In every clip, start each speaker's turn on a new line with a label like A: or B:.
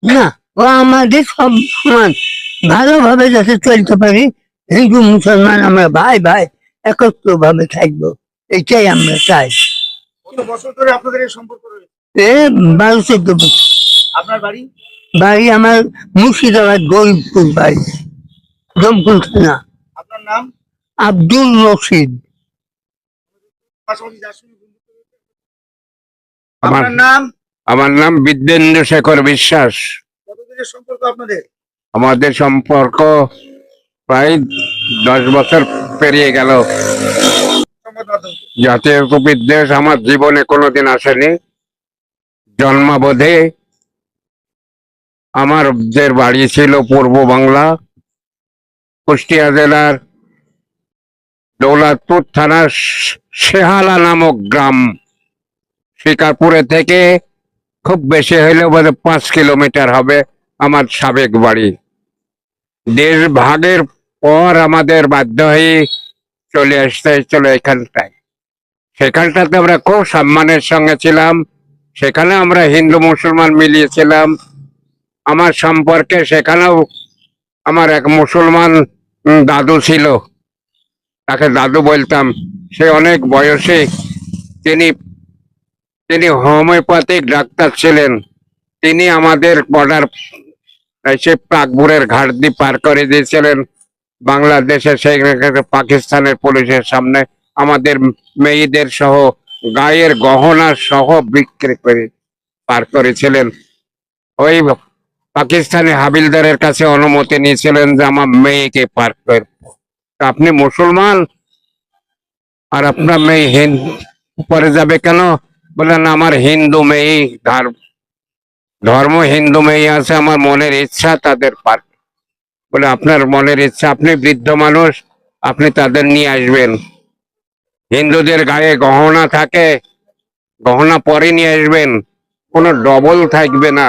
A: না, ও আমাদের সব সমান ভালোভাবে যাতে চলতে পারি। হিন্দু মুসলমান আমরা ভাই ভাই একত্র ভাবে থাকবো, এটাই আমরা চাই।
B: কত বছর ধরে আপনাদের এই সম্পর্ক রয়েছে?
A: এ 12-14 বছর।
B: আপনার বাড়ি?
A: বাড়ি আমার মুর্শিদাবাদ, গরিবপুর বাড়ি, দমকুল থানা।
B: আপনার নাম?
A: আব্দুল রশিদ।
B: পাশাপাশি যার সঙ্গে বন্ধুত্ব রয়েছে?
C: আমার
B: আপনার নাম?
C: আমার নাম বিদ্যেন্দ্র শেখর বিশ্বাস।
B: কতদিনের সম্পর্ক আপনাদের?
C: আমাদের সম্পর্ক প্রায় 10 বছর পেরিয়ে গেল।
B: সংবাদ মাধ্যম।
C: জাতীয় বিদ্বেষ আমার জীবনে কোনোদিন আসেনি। জন্মাবধে আমাদের বাড়ি ছিল পূর্ব বাংলা, কুষ্টিয়া জেলার দৌলতপুর থানার শেহালা নামক গ্রাম। শিকারপুরে থেকে খুব বেশি হইলেও বোধ 5 কিলোমিটার হবে আমার সাবেক বাড়ি। দেশ ভাগের পর আমাদের বাধ্য হয়ে চলে আসতে হয়েছিল এখানটায়। সেখানটাতে আমরা খুব সম্মানের সঙ্গে ছিলাম। সেখানে আমরা হিন্দু মুসলমান মিলিয়েছিলাম। আমার সম্পর্কে সেখানেও আমার এক মুসলমান দাদু ছিল, তাকে দাদু বলতাম। সে অনেক বয়সে, তিনি তিনি হোমিওপ্যাথিক ডাক্তার ছিলেন। তিনি আমাদের বর্ডার এসে পাকপুরের ঘাট দিয়ে পার করে দিয়েছিলেন বাংলাদেশে, সেই পাকিস্তানের পুলিশের সামনে আমাদের মেয়েদের সহ গায়ের গহনা সহ বিক্রি করে পার করেছিলেন। ওই পাকিস্তানি হাবিলদারের কাছে অনুমতি নিয়েছিলেন যে আমার মেয়েকে পার করবো। আপনি মুসলমান আর আপনার মেয়ে পরে যাবে কেন? বলেন আমার হিন্দু মেয়ে, ধর্ম হিন্দু মেয়ে আছে, আমার মনের ইচ্ছা তাদের পার। বলে আপনার মনের ইচ্ছা, আপনি বৃদ্ধ মানুষ, আপনি তাদের নিয়ে আসবেন। হিন্দুদের গায়ে গহনা থাকে, গহনা পরে নিয়ে আসবেন, কোনো ডবল থাকবে না।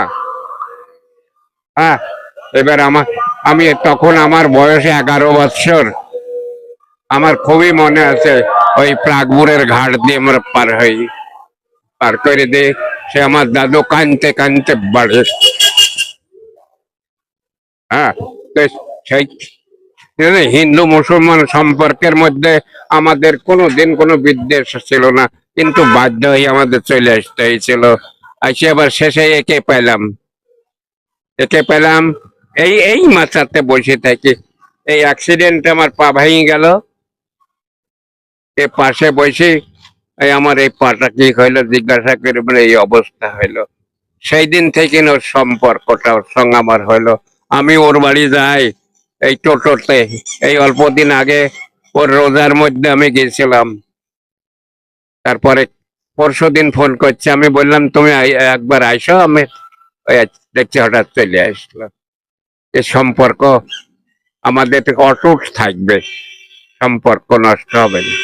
C: হ্যাঁ, এবার আমি তখন আমার বয়সে 11 বছর। আমার খুবই মনে আছে, ওই প্রাগপুরের ঘাট দিয়ে আমরা পার করে দিয়ে সে আমার দাদু কানতে কানতে বাড়ে। হ্যাঁ, তো সেই হিন্দু মুসলমান সম্পর্কের মধ্যে আমাদের কোনোদিন কোনো বিদ্বেষ ছিল না, কিন্তু বাধ্য হয়ে আমাদের চলে আসতে হয়েছিল। আসি আবার শেষে একে পেলাম এই মাথাতে বসে থাকি। এই অ্যাক্সিডেন্টে আমার পা ভেঙে গেল, এ পাশে বসে এই আমার এই পাটা কি হইলো জিজ্ঞাসা করে বলে এই অবস্থা হইলো। সেই দিন থেকে ওর সম্পর্কটা ওর সঙ্গে আমার হইলো। আমি ওর বাড়ি যাই এই টোটোতে। এই অল্প দিন আগে ওর রোজার মধ্যে আমি গেছিলাম। তারপরে পরশুদিন ফোন করছে, আমি বললাম তুমি একবার আইসো। আমি ওই দেখছি হঠাৎ চলে আসলো। এ সম্পর্ক আমাদের অটুট থাকবে, সম্পর্ক নষ্ট হবে না।